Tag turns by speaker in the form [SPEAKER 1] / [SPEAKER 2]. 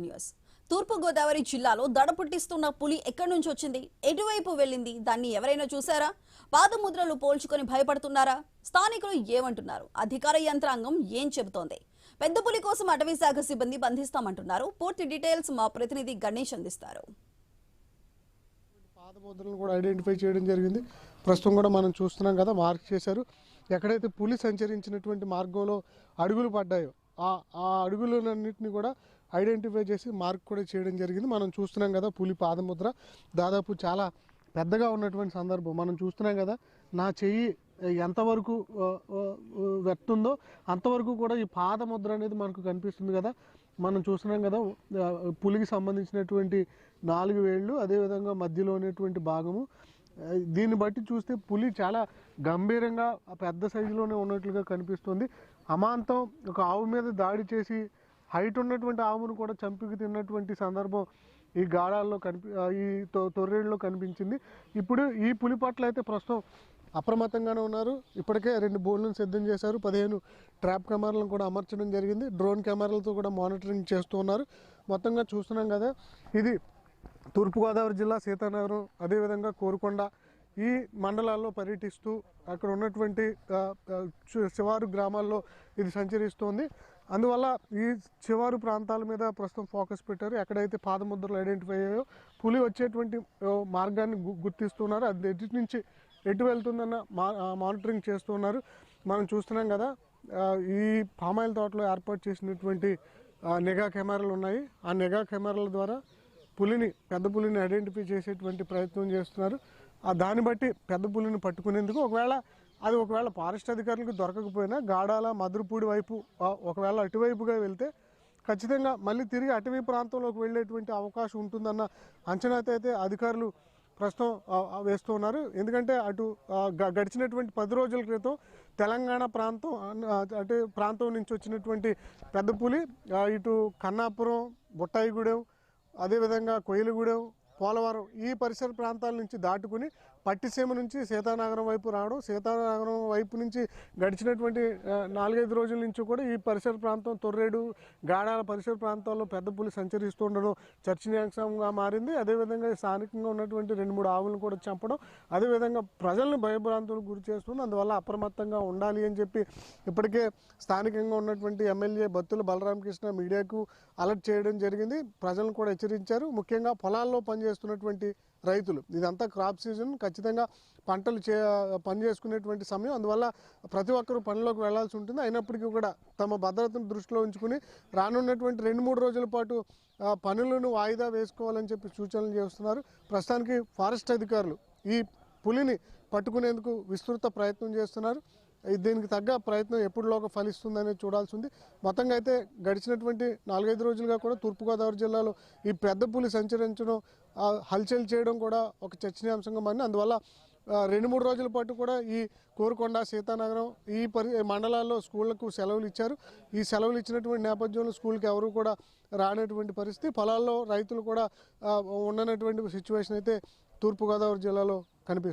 [SPEAKER 1] News తూర్పు గోదావరి జిల్లాలో దడ పుట్టిస్తున్న పులి ఎక్కడి నుంచి వచ్చింది, ఎటువైపు వెళ్ళింది, దాన్ని ఎవరైనా చూసారా? పాదముద్రలు పోల్చుకొని భయపడుతున్నారా? స్థానికులు ఏమంటున్నారు? అధికార యంత్రాంగం ఏం చెబుతోంది? పెద్ద పులి కోసం అటవీ శాఖ సిబ్బంది బంధిస్తామంటున్నారు. పూర్తి డీటెయిల్స్ మా ప్రతినిధి గణేష్ అందిస్తారు.
[SPEAKER 2] పాదముద్రలను కూడా ఐడెంటిఫై చేయడం జరిగింది. ప్రస్తుతం కూడా మనం చూస్తున్నాం కదా, మార్క్ చేశారు. ఎక్కడైతే పులి సంచరించినటువంటి మార్గంలో అడుగులు పడ్డాయో ఆ అడుగులన్నింటినీ కూడా ఐడెంటిఫై చేసి మార్క్ కూడా చేయడం జరిగింది. మనం చూస్తున్నాం కదా, పులి పాదముద్ర దాదాపు చాలా పెద్దగా ఉన్నటువంటి సందర్భం మనం చూస్తున్నాం కదా. నా చెయ్యి ఎంతవరకు వెత్తుందో అంతవరకు కూడా ఈ పాదముద్ర అనేది మనకు కనిపిస్తుంది కదా. మనం చూస్తున్నాం కదా, పులికి సంబంధించినటువంటి 4 వేళ్ళు, అదేవిధంగా మధ్యలో ఉన్నటువంటి భాగము. దీన్ని బట్టి చూస్తే పులి చాలా గంభీరంగా పెద్ద సైజులోనే ఉన్నట్లుగా కనిపిస్తుంది. అమాంతం ఒక ఆవు మీద దాడి చేసి హైట్ ఉన్నటువంటి ఆవును కూడా చంపికి తిన్నటువంటి సందర్భం ఈ గాడాల్లో ఈ తొర్రేళ్ళలో కనిపించింది. ఇప్పుడు ఈ పులి పట్ల అయితే ప్రస్తుతం అప్రమత్తంగానే ఉన్నారు. ఇప్పటికే 2 బోన్లను సిద్ధం చేశారు. 15 ట్రాప్ కెమెరాలను కూడా అమర్చడం జరిగింది. డ్రోన్ కెమెరాలతో కూడా మానిటరింగ్ చేస్తూ ఉన్నారు. మొత్తంగా చూస్తున్నాం కదా, ఇది తూర్పుగోదావరి జిల్లా సీతానగరం, అదేవిధంగా కోరుకొండ ఈ మండలాల్లో పర్యటిస్తూ అక్కడ ఉన్నటువంటి శివారు గ్రామాల్లో ఇది సంచరిస్తోంది. అందువల్ల ఈ శివారు ప్రాంతాల మీద ప్రస్తుతం ఫోకస్ పెట్టారు. ఎక్కడైతే పాదముద్రలు ఐడెంటిఫై అయ్యాయో పులి వచ్చేటువంటి మార్గాన్ని గుర్తిస్తున్నారు. అది ఎటు నుంచి ఎటు వెళ్తుందన్న మానిటరింగ్ చేస్తున్నారు. మనం చూస్తున్నాం కదా, ఈ పామాయిల్ తోటలో ఏర్పాటు చేసినటువంటి నిఘా కెమెరాలు ఉన్నాయి. ఆ నిఘా కెమెరాల ద్వారా పెద్ద పులిని ఐడెంటిఫై చేసేటువంటి ప్రయత్నం చేస్తున్నారు. దాన్ని బట్టి పెద్ద పులిని పట్టుకునేందుకు ఒకవేళ ఫారెస్ట్ అధికారులకు దొరకకపోయినా గాడాల మధురపూడి వైపు ఒకవేళ అటువైపుగా వెళ్తే ఖచ్చితంగా మళ్ళీ తిరిగి అటవీ ప్రాంతంలోకి వెళ్ళేటువంటి అవకాశం ఉంటుందన్న అంచనాతో అయితే అధికారులు ప్రస్తుతం వేస్తూ ఉన్నారు. ఎందుకంటే అటు గడిచినటువంటి 10 రోజుల క్రితం తెలంగాణ ప్రాంతం నుంచి వచ్చినటువంటి పెద్ద పులి ఇటు కన్నాపురం, బుట్టాయిగూడెం, అదేవిధంగా కొయ్యలగూడెం, పోలవరం ఈ పరిసర ప్రాంతాల నుంచి దాటుకుని పట్టిసీమ నుంచి సీతానగరం వైపు రావడం, సీతానగరం వైపు నుంచి గడిచినటువంటి 4-5 రోజుల నుంచి కూడా ఈ పరిసర ప్రాంతం తొర్రేడు గాడాల పరిసర ప్రాంతాల్లో పెద్ద పులి సంచరిస్తూ ఉండడం చర్చనీయాంశంగా మారింది. అదేవిధంగా స్థానికంగా ఉన్నటువంటి 2-3 ఆవులను కూడా చంపడం, అదేవిధంగా ప్రజలను భయభ్రాంతులకు గురి చేస్తుంది. అందువల్ల అప్రమత్తంగా ఉండాలి అని చెప్పి ఇప్పటికే స్థానికంగా ఉన్నటువంటి ఎమ్మెల్యే బత్తుల బలరామకృష్ణ మీడియాకు అలర్ట్ చేయడం జరిగింది. ప్రజలను కూడా హెచ్చరించారు. ముఖ్యంగా పొలాల్లో పనిచేస్తున్నటువంటి రైతులు, ఇదంతా క్రాప్ సీజన్, ఖచ్చితంగా పంటలు పని చేసుకునేటువంటి సమయం. అందువల్ల ప్రతి ఒక్కరూ పనిలోకి వెళ్లాల్సి ఉంటుంది. అయినప్పటికీ కూడా తమ భద్రతను దృష్టిలో ఉంచుకుని రానున్నటువంటి 2-3 రోజుల పాటు పనులను వాయిదా వేసుకోవాలని చెప్పి సూచనలు చేస్తున్నారు. ప్రస్తుతానికి ఫారెస్ట్ అధికారులు ఈ పులిని పట్టుకునేందుకు విస్తృత ప్రయత్నం చేస్తున్నారు. దీనికి తగ్గ ప్రయత్నం ఎప్పుడులోగా ఫలిస్తుందనేది చూడాల్సి ఉంది. మొత్తంగా అయితే గడిచినటువంటి 4-5 రోజులుగా కూడా తూర్పుగోదావరి జిల్లాలో ఈ పెద్ద పులి సంచరించడం, హల్చల్ చేయడం కూడా ఒక చర్చనీయాంశంగా మారింది. అందువల్ల 2-3 రోజుల పాటు కూడా ఈ కోరుకొండ, సీతానగరం ఈ మండలాల్లో స్కూళ్లకు సెలవులు ఇచ్చారు. ఈ సెలవులు ఇచ్చినటువంటి నేపథ్యంలో స్కూల్కి ఎవరు కూడా రానటువంటి పరిస్థితి, పొలాల్లో రైతులు కూడా ఉండనటువంటి సిచ్యువేషన్ అయితే తూర్పుగోదావరి జిల్లాలో కనిపిస్తుంది.